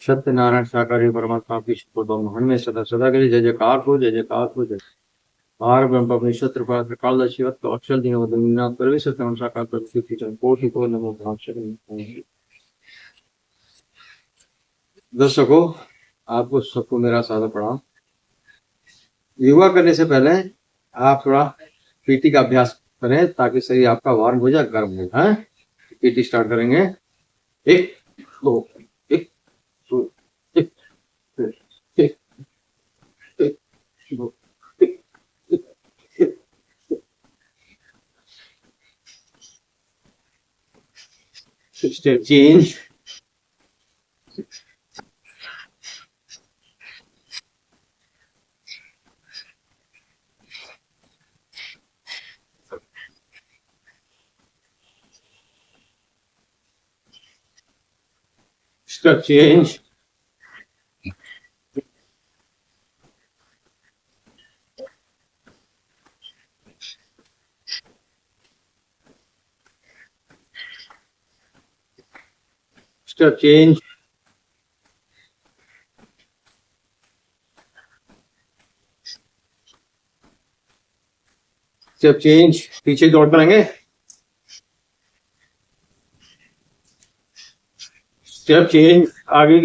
सत्यनारायण साकार परमात्मा की महान में सदा सदा के लिए जय जयकार हो, जय जयकार हो, जय आर ब्रह्म परिषद कालदर्शी अक्षर दिन वदनाथ प्रवेश सत्यम साकार प्रभु कोटि को नमो भाषण। दर्शकों, आपको सबको मेरा सादर प्रणाम। योगा करने से पहले आप थोड़ा पीटी का अभ्यास करें ताकि शरीर आपका वार्म हो जाए, गर्म हो जाए। पीटी स्टार्ट करेंगे। 1 2 1 2 1 1 1 2 step change. Step change. Step change. Step change. पीछे दौड़ करेंगे। स्टेप चेंज, आगे।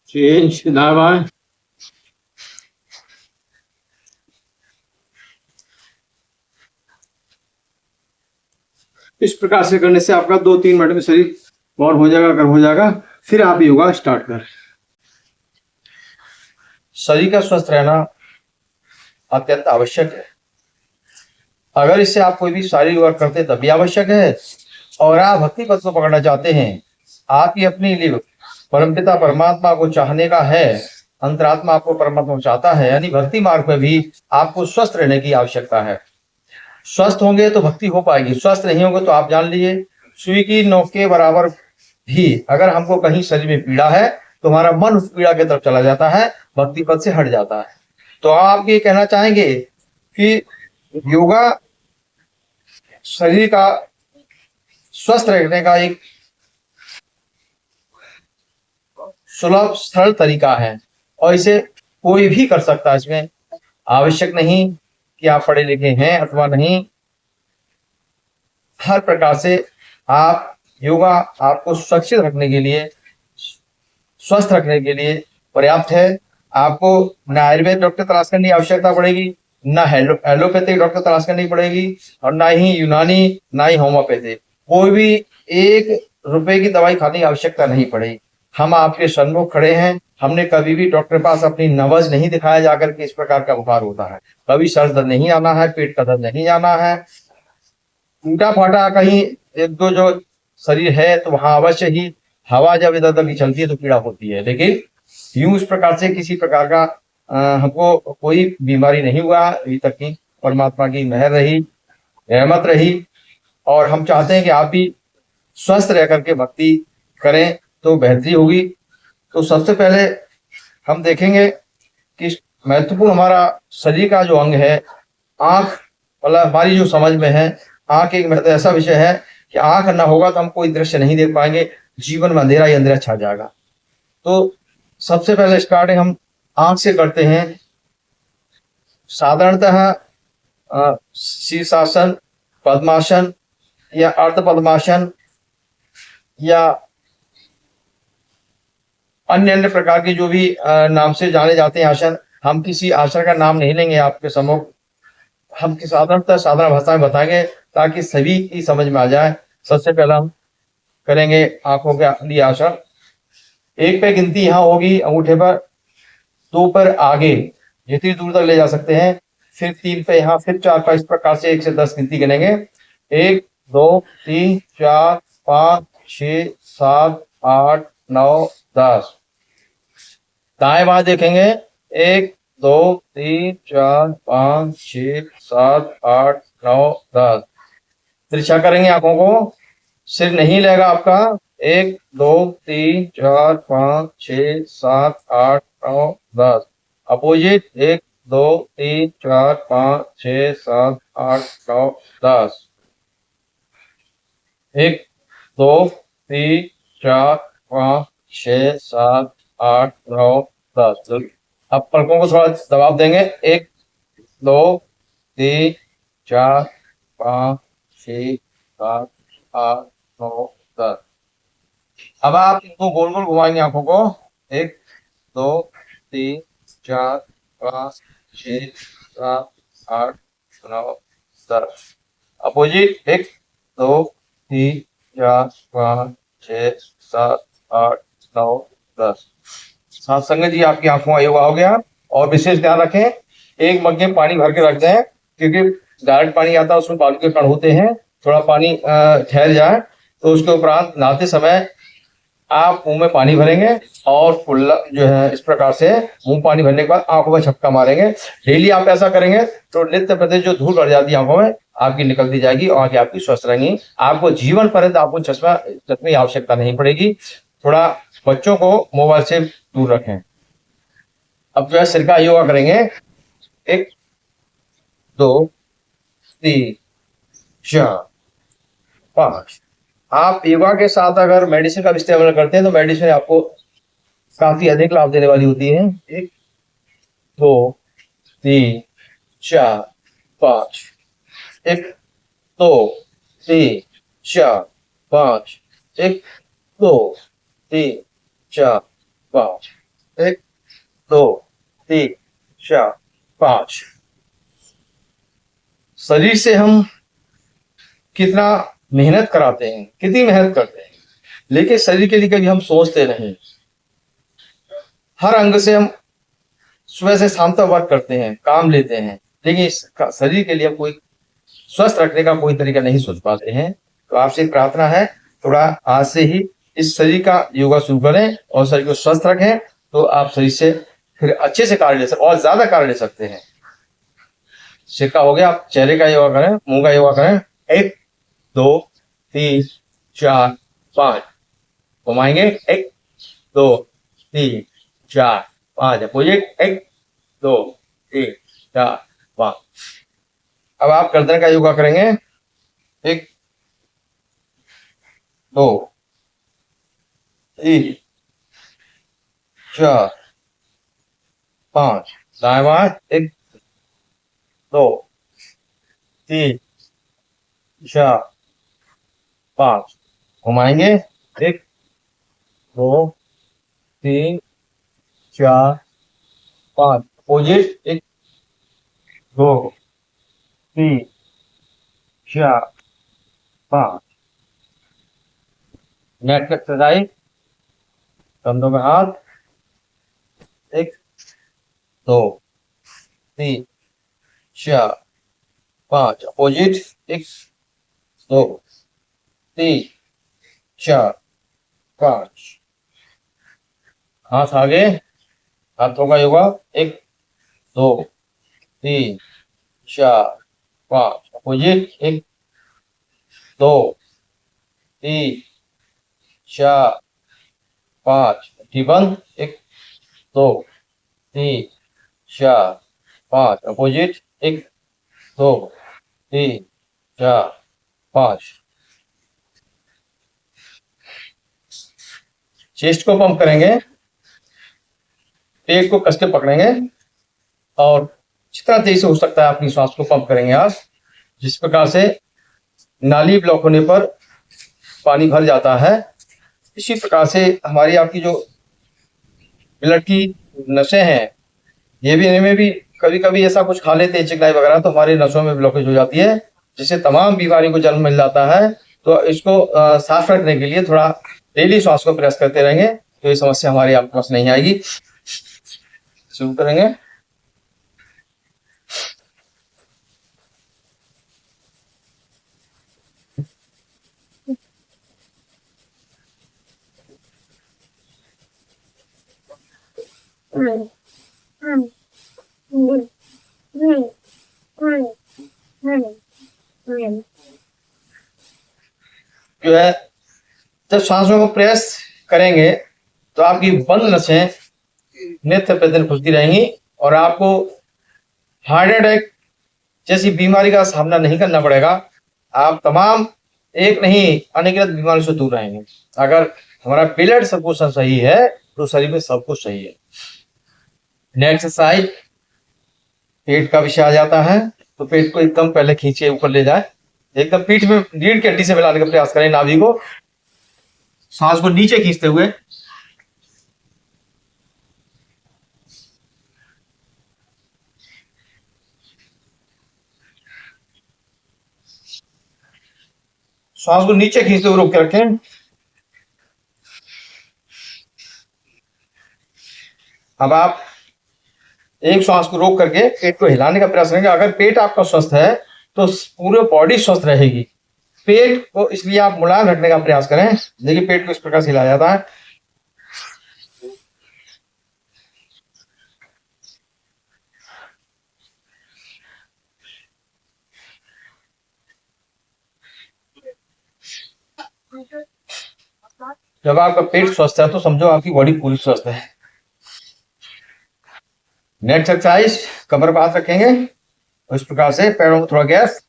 चेंज, दाएं बाएं। इस प्रकार से करने से आपका 2-3 मिनट में शरीर वार्म हो जाएगा, गर्म हो जाएगा। फिर आप योगा स्टार्ट कर। शरीर का स्वस्थ रहना अत्यंत आवश्यक है। अगर इससे आप कोई भी शारीरिक वर्क करते तब भी आवश्यक है, और आप भक्ति पथ को पकड़ना चाहते हैं, आपकी अपनी लिए परमपिता परमात्मा को चाहने का है, अंतरात्मा आपको परमात्मा को चाहता है, यानी भक्ति मार्ग में भी आपको स्वस्थ रहने की आवश्यकता है। स्वस्थ होंगे तो भक्ति हो पाएगी, स्वस्थ नहीं होंगे तो आप जान लीजिए सुई की नोक के बराबर भी अगर हमको कहीं शरीर में पीड़ा है तो हमारा मन उस पीड़ा की तरफ चला जाता है, भक्ति पद से हट जाता है। तो आप ये कहना चाहेंगे कि योगा शरीर का स्वस्थ रहने का एक सुलभ सरल तरीका है, और इसे कोई भी कर सकता है। इसमें आवश्यक नहीं कि आप पढ़े लिखे हैं अथवा नहीं, हर प्रकार से आप योगा आपको सुरक्षित रखने के लिए, स्वस्थ रखने के लिए पर्याप्त है। आपको न आयुर्वेद डॉक्टर तलाश करने की आवश्यकता पड़ेगी, न एलोपैथिक डॉक्टर तलाश करनी पड़ेगी, और ना ही यूनानी, ना ही होम्योपैथी। कोई भी 1 रुपए की दवाई खाने की आवश्यकता नहीं पड़ेगी। हम आपके सन्मुख खड़े हैं, हमने कभी भी डॉक्टर के पास अपनी नब्ज नहीं दिखाया जाकर के इस प्रकार का बुखार होता है। कभी सर दर्द नहीं आना है, पेट का दर्द नहीं आना है। टूटा फाटा कहीं 1-2 जो शरीर है तो वहां अवश्य ही हवा जब इधर उधर चलती है तो पीड़ा होती है, लेकिन यूं इस प्रकार से किसी प्रकार का हमको कोई बीमारी नहीं हुआ अभी तक की। परमात्मा की मेहर रही, रहमत रही, और हम चाहते हैं कि आप भी स्वस्थ रह करके भक्ति करें तो बेहतरी होगी। तो सबसे पहले हम देखेंगे कि महत्वपूर्ण हमारा शरीर का जो अंग है आंख, मतलब हमारी जो समझ में है आंख एक ऐसा विषय है कि आंख ना होगा तो हम कोई दृश्य नहीं देख पाएंगे, जीवन में अंधेरा ही अंधेरा छा जाएगा। तो सबसे पहले स्टार्टिंग हम आंख से करते हैं। साधारणतः शीर्षासन, पद्मासन या अर्ध पद्मासन या अन्य अन्य प्रकार के जो भी नाम से जाने जाते हैं आसन, हम किसी आसन का नाम नहीं लेंगे आपके सम्मुख, हम साधारणतः साधारण भाषा में बताएंगे ताकि सभी की समझ में आ जाए। सबसे पहला हम करेंगे आंखों के लिए आसन। 1 पे गिनती यहाँ होगी अंगूठे पर, 2 पर आगे जितनी दूर तक ले जा सकते हैं, फिर 3 पे यहाँ, फिर 4 पर, इस प्रकार से 1 से 10 गिनती गिनेंगे। 1 2 3 4 5 6 7 8 9 10। दाएं बाएं देखेंगे, 1 2 3 4 5 6 7 8 9 10। तिरछा करेंगे आंखों को, सिर नहीं लेगा आपका। 1 2 3 4 5 6 7 8 9 10। अपोजिट 1 2 3 4 5 6 7 8 9 10। 1 2 3 4 5 6 7 8 9 10। अब पलकों को थोड़ा दबाव देंगे। 1 2 3 4 5 6 7 8 9 10। अब आप इनको गोल गोल घुमाएंगे आंखों को। 1 2 3 4 5 6 7 8 9 10। अपोजिट 1 2 3 4 5 6 7 8 9 10। साथ संगत जी आपकी आंखों का योगा हो गया। और विशेष ध्यान रखें, एक मग में पानी भर के रख दें, क्योंकि डायरेक्ट पानी आता है उसमें बालू के कण होते हैं। थोड़ा पानी ठहर जाए तो उसके उपरांत नहाते समय आप मुंह में पानी भरेंगे और फुल्ला जो है इस प्रकार से मुंह पानी भरने के बाद आंखों में छपका मारेंगे। डेली आप ऐसा करेंगे तो नित्य प्रति जो धूल भर जाती है आंखों में आपकी निकलती जाएगी और आंखें आपकी स्वस्थ रहेंगी। आपको जीवन पर्यंत आपको चश्मा की आवश्यकता नहीं पड़ेगी। थोड़ा बच्चों को मोबाइल से दूर रखें। अब जो है सिर का योगा करेंगे। 1 2 3 4 5। आप योगा के साथ अगर मेडिसिन का इस्तेमाल करते हैं तो मेडिसिन आपको काफी अधिक लाभ देने वाली होती है। 1 2 3 4 5। 1 2 3 4 5। 1 2 3 4 5। 1 2 3 4 5। शरीर से हम कितना मेहनत कराते हैं, कितनी मेहनत करते हैं, लेकिन शरीर के लिए कभी हम सोचते नहीं। हर अंग से हम सुबह से शाम तक वर्क करते हैं, काम लेते हैं, लेकिन इस शरीर के लिए हम कोई स्वस्थ रखने का कोई तरीका नहीं सोच पाते हैं। तो आपसे प्रार्थना है, थोड़ा आज से ही इस शरीर का योगा शुरू करें और शरीर को स्वस्थ रखें, तो आप शरीर से फिर अच्छे से कार्य ले सकते और ज्यादा कार्य ले सकते हैं। सिर का हो गया, आप चेहरे का योगा करें, मुंह का योगा करें। 1 2 3 4 5 घुमाएंगे। 1 2 3 4 5। अपोजिट 1 2 3 4 5। अब आप गर्दन का योगा करेंगे। 1 2 3 4 5। दाएं बाएं। 1 2 3 4 5 घुमाएंगे। 1 2 3 4 5। अपोजिट 1 2 3 4 5। नेट एक्सरसाइज, कंधों में हाथ। 1 2 3 4 5। अपोजिट 1 2 3 4 5। हाथ आगे, हाथों का योगा। 1 2 3 4 5। अपोजिट 1 2 3 4 5। बंद। 1 2 3 4 5। अपोजिट 1 2 3 4 5। चेस्ट को पंप करेंगे, पेट को कस के पकड़ेंगे और जितना तेजी से हो सकता है अपनी सांस को पंप करेंगे आप। जिस प्रकार से नाली ब्लॉक होने पर पानी भर जाता है, इसी प्रकार से हमारी आपकी जो ब्लड की नसें हैं, ये भी इनमें भी कभी कभी ऐसा कुछ खा लेते हैं चिकनाई वगैरह, तो हमारी नसों में ब्लॉकेज हो जाती है, जिससे तमाम बीमारियों को जन्म मिल जाता है। तो इसको साफ रखने के लिए थोड़ा डेली श्वास को प्रेस करते रहेंगे तो ये समस्या हमारी आपके पास नहीं आएगी। शुरू करेंगे। जो है जब सांसों को प्रेस करेंगे तो आपकी बंद नसें नित्य प्रतिदिन खुलती रहेंगी और आपको हार्ट अटैक जैसी बीमारी का सामना नहीं करना पड़ेगा। आप तमाम एक नहीं, अनगिनत बीमारियों से दूर रहेंगे। अगर हमारा ब्लड सर्कुलेशन सही है तो शरीर में सब कुछ सही है। नेक्स्ट एक्सरसाइज, पेट का विषय आ जाता है तो पेट को एकदम पहले खींचे, ऊपर ले जाए, एकदम पीठ में रीढ़ की हड्डी से मिलाने का प्रयास करें नाभि को, सांस को नीचे खींचते हुए। सांस को नीचे खींचते हुए रोक के रखें। अब आप एक श्वास को रोक करके पेट को हिलाने का प्रयास करेंगे। अगर पेट आपका स्वस्थ है तो पूरे बॉडी स्वस्थ रहेगी। पेट को इसलिए आप मुलायम रखने का प्रयास करें। देखिए पेट को इस प्रकार से हिलाया जाता है। जब आपका पेट स्वस्थ है तो समझो आपकी बॉडी पूरी स्वस्थ है। नेक्स्ट एक्सरसाइज, कमर पर हाथ रखेंगे और इस प्रकार से पैरों में थोड़ा गैस,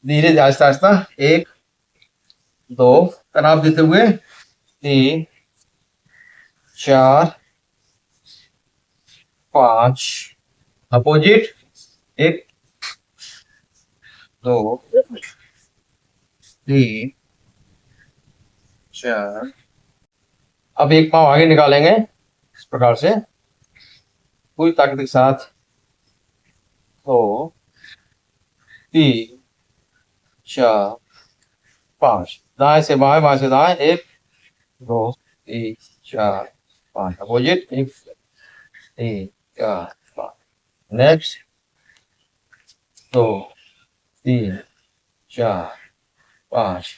धीरे आहिस्ता आहिस्ता, 1 2, तनाव देते हुए, 3 4 5, अपोजिट, 1 2 3 4। अब एक पांव आगे निकालेंगे इस प्रकार से पूरी ताकत के साथ, 2 3 4 5, दाएं से बाएं, बाएं से दाएं, 1 2 3 4 5, अपोजिट, 1 3 4 5। Next, 2 3 4 5,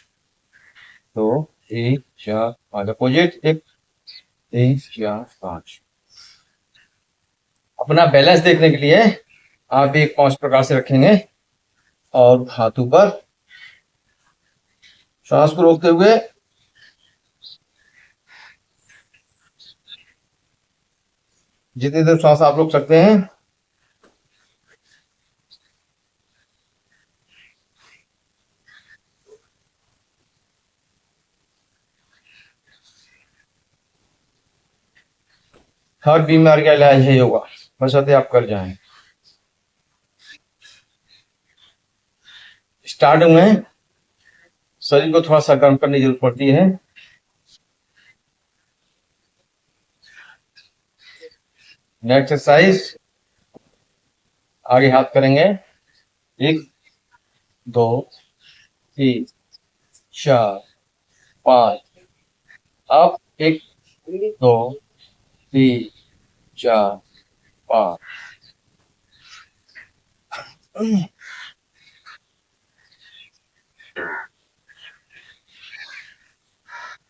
2 3 4 5, opposite, 1 3 4 5। अपना बैलेंस देखने के लिए आप एक पांव इस प्रकार से रखेंगे और हाथ ऊपर, श्वास को रोकते हुए जितनी देर श्वास आप रोक सकते हैं। हर बीमारी का इलाज है योगा, बशर्ते आप कर जाएं। स्टार्टिंग में शरीर को थोड़ा सा गर्म करने की जरूरत पड़ती है। नेक्स्ट एक्सरसाइज, आगे हाथ करेंगे, 1 2 3 4 5, अब 1 2 3 4 5।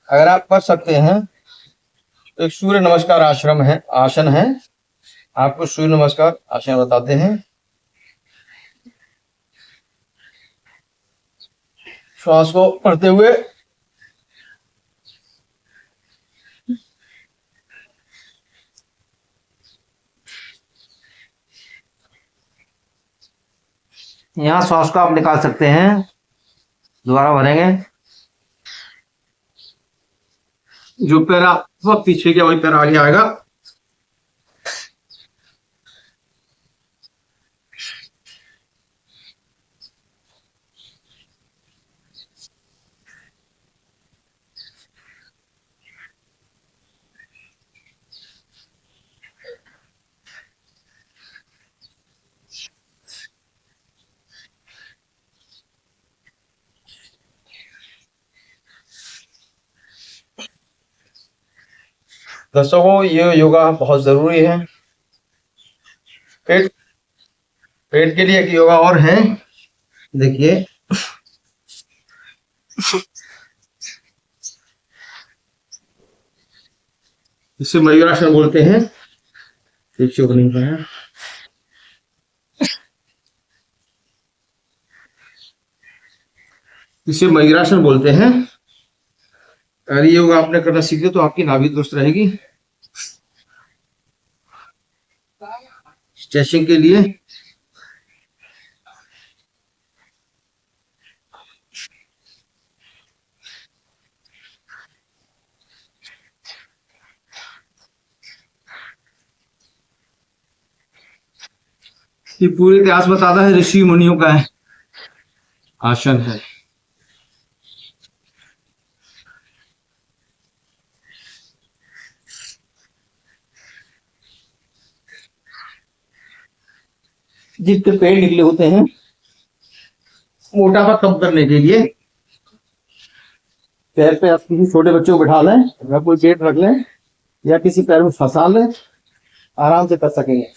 अगर आप कर सकते हैं तो एक सूर्य नमस्कार आसन है, आपको सूर्य नमस्कार आसन बताते हैं। श्वास को पढ़ते हुए यहाँ श्वास को आप निकाल सकते हैं, दोबारा भरेंगे। जो पैरा वो पीछे गया वही पैरा आगे आएगा। दर्शकों, ये योगा बहुत जरूरी है। पेट पेट के लिए एक योगा और है, देखिए। इसे मयूरासन बोलते हैं। ठीक नहीं पाया। इसे मयूरासन बोलते हैं। अगर ये योगा आपने करना सीखे तो आपकी नाभि दुरुस्त रहेगी। स्ट्रेचिंग के लिए ये पूरे इतिहास बताता है, ऋषि मुनियों का है आसन है। जितने पेड़ निकले होते हैं मोटापा कम करने के लिए, पैर पे आप किसी छोटे बच्चे को बिठा लें या कोई पेट रख लें या किसी पैर में फंसा लें, आराम से कर सकेंगे।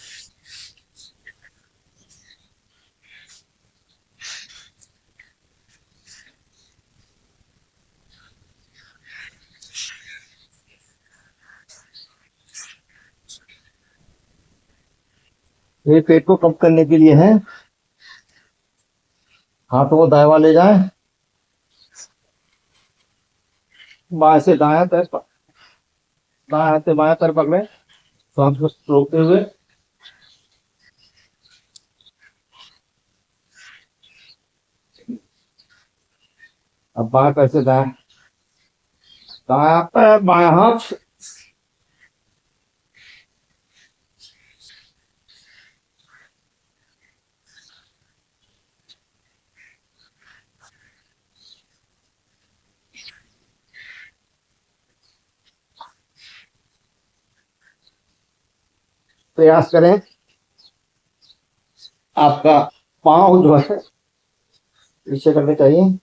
ये पेट को कम करने के लिए है। हाथों को दाएं ले जाएं, बाएं से दाएं पैर, दाएं हाथ से बाएं पैर पकड़े, सांस को रोकते हुए। अब बाएं पैर से दाएं, दायां पैर बायां हाथ, प्रयास करें आपका पांव जो है नीचे करने चाहिए।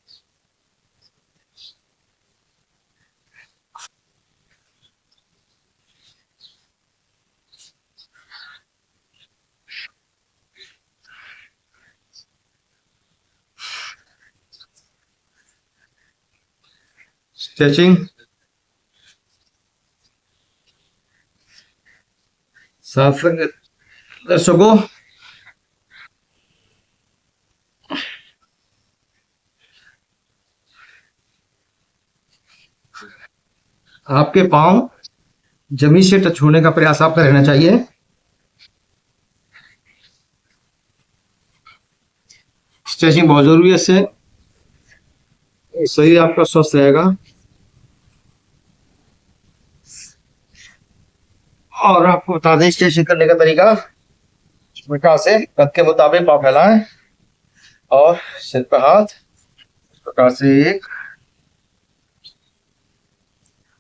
स्ट्रेचिंग, दर्शकों आपके पांव जमीन से टच होने का प्रयास आपका रहना चाहिए। स्ट्रेचिंग बहुत जरूरी है, इससे शरीर आपका स्वस्थ रहेगा। और आपको बता दें स्ट्रेचिंग करने का तरीका, इस प्रकार से कद के मुताबिक पाँव फैलाएं और सिर पे हाथ, इस प्रकार से 1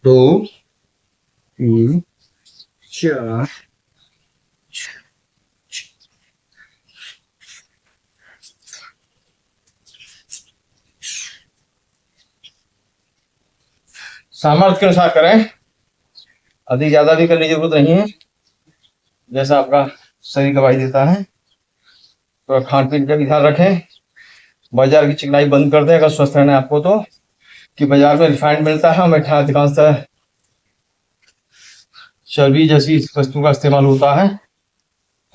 2 3 4 सामर्थ्य के अनुसार करें, अधिक ज्यादा भी करने की जरूरत नहीं है, जैसा आपका शरीर गवाही देता है। तो खान पीन का भी ध्यान रखें, बाजार की चिकनाई बंद कर दें अगर स्वस्थ रहना है आपको तो, कि बाजार में रिफाइंड मिलता है, मिठाई अधिकांशतः चर्बी जैसी वस्तु का इस्तेमाल होता है,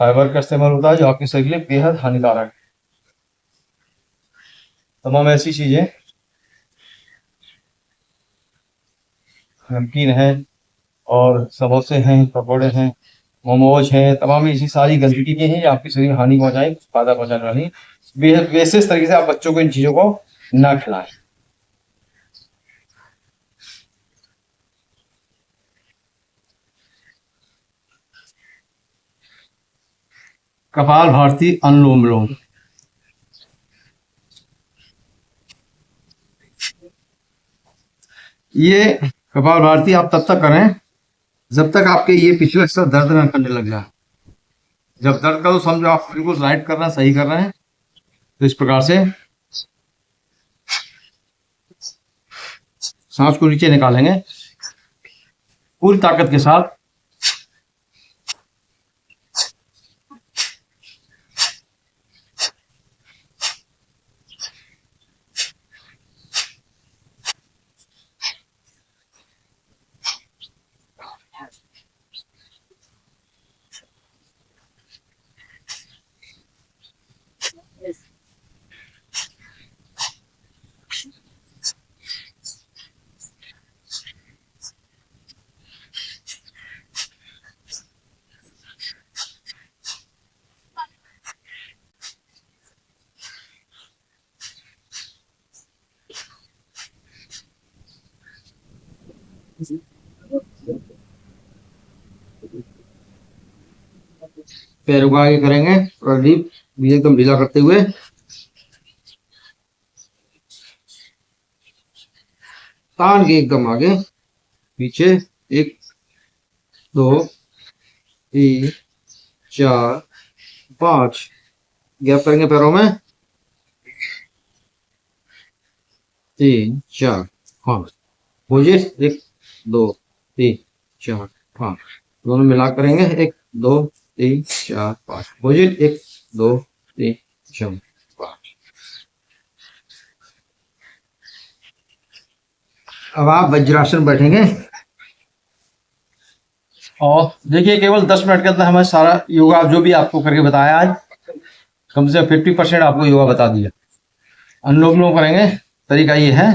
फाइबर का इस्तेमाल होता है, जो आपके शरीर के लिए बेहद हानिकारक है। तमाम ऐसी चीजें, नमकीन है और समोसे हैं, पकौड़े हैं, मोमोज हैं, तमाम ऐसी सारी गंदगी की हैं, आपके शरीर हानि पहुंचाए, फायदा पहुंचाने वाली। वैसे इस तरीके से आप बच्चों को इन चीजों को ना खिलाएं। कपाल भारती अनुलोम विलोम, ये कपाल भारती आप तब तक करें जब तक आपके ये पिछले हिस्सा दर्द न करने लग जाए। जब दर्द का तो समझो आप बिल्कुल राइट कर रहे हैं, सही कर रहे हैं। तो इस प्रकार से सांस को नीचे निकालेंगे पूरी ताकत के साथ। पैरों को आगे करेंगे और डीप एकदम ढीला करते हुए तान के एकदम आगे पीछे 1 2 3 4 5 गैप करेंगे पैरों में 3 4 5 पोजिस 1 2 3 4 5 दोनों मिला करेंगे 1 2 3 4 5 पोजिस 1 2 3 4 5। अब आप वज्रासन बैठेंगे और देखिए केवल 10 मिनट के अंदर हमें सारा योगा जो भी आपको करके बताया आज कम से कम 50% आपको योगा बता दिया। अनुलोम विलोम करेंगे। तरीका ये है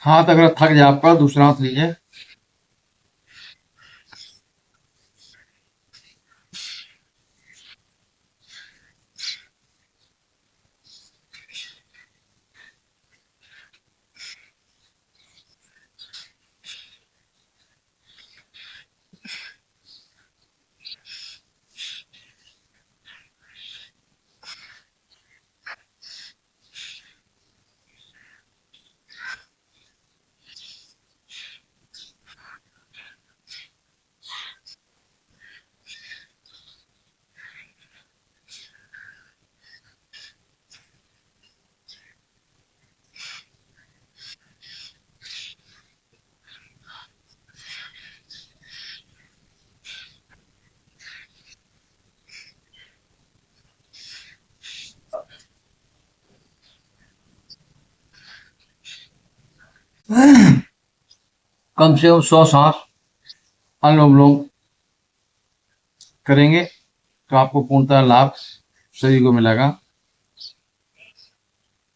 हाथ अगर थक जाए आपका दूसरा हाथ लीजिए। कम से कम 100 सांस अनुलोम विलोम करेंगे तो आपको पूर्णतः लाभ शरीर को मिलेगा।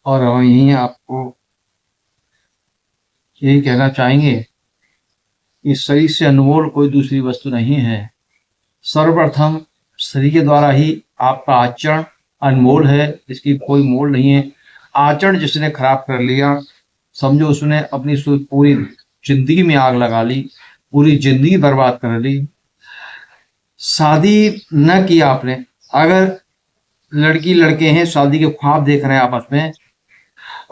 और हम यही आपको यही कहना चाहेंगे कि शरीर से अनमोल कोई दूसरी वस्तु नहीं है। सर्वप्रथम शरीर के द्वारा ही आपका आचरण अनमोल है, इसकी कोई मोल नहीं है। आचरण जिसने खराब कर लिया समझो उसने अपनी पूरी जिंदगी में आग लगा ली, पूरी जिंदगी बर्बाद कर ली। शादी न की आपने, अगर लड़की लड़के हैं शादी के ख्वाब देख रहे हैं आपस में,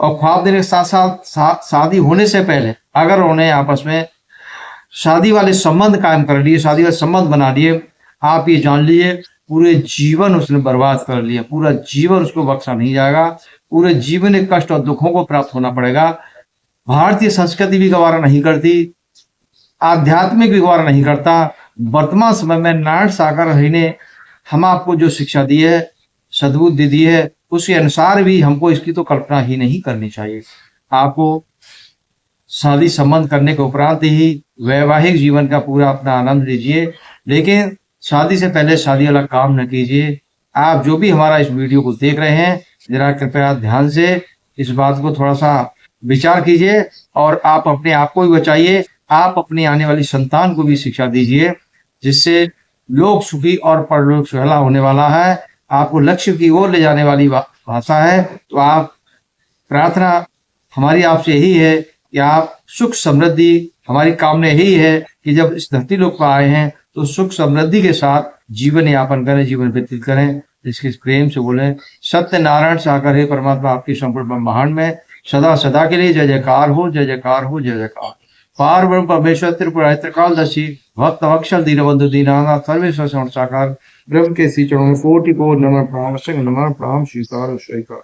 और ख्वाब देने के साथ साथ शादी होने से पहले अगर उन्हें आपस में शादी वाले संबंध कायम कर लिए, शादी वाले संबंध बना लिए, आप ये जान लीजिए पूरे जीवन उसने बर्बाद कर लिया, पूरा जीवन उसको बख्शा नहीं जाएगा, पूरे जीवन एक कष्ट और दुखों को प्राप्त होना पड़ेगा। भारतीय संस्कृति भी गवारा नहीं करती। आध्यात्मिक व्यवहार नहीं करता। वर्तमान समय में नारायण सागर हरि ने हम आपको जो शिक्षा दी है, सद्बुद्धि दी है, उसके अनुसार भी हमको इसकी तो कल्पना ही नहीं करनी चाहिए। आपको शादी संबंध करने के उपरांत ही वैवाहिक जीवन का पूरा अपना आनंद लीजिए, लेकिन शादी से पहले शादी वाला काम न कीजिए। आप जो भी हमारा इस वीडियो को देख रहे हैं, जरा कृपया ध्यान से इस बात को थोड़ा सा विचार कीजिए और आप अपने आप को भी बचाइए, आप अपनी आने वाली संतान को भी शिक्षा दीजिए, जिससे लोक सुखी और परलोक सुहला होने वाला है। आपको लक्ष्य की ओर ले जाने वाली भाषा है। तो आप प्रार्थना हमारी आपसे यही है कि आप सुख समृद्धि, हमारी कामना यही है कि जब इस धरती लोक पर आए हैं तो सुख समृद्धि के साथ जीवन यापन करें, जीवन व्यतीत करें। इसके प्रेम से बोले सत्यनारायण सागर हे परमात्मा आपकी संपूर्ण ब्रह्मांड में सदा सदा के लिए जय जयकार हो, जय जयकार हो, जय जयकार। पार ब्रह्म परमेश्वर त्रिपुरा त्रिकालदर्शी भक्त अक्षर दीनबंधु दीनानाथ सर्वेश्वर साकार ब्रह्म के श्री चरणों में कोटि को नमः प्रणाम, नमः प्रणाम, स्वीकार स्वीकार।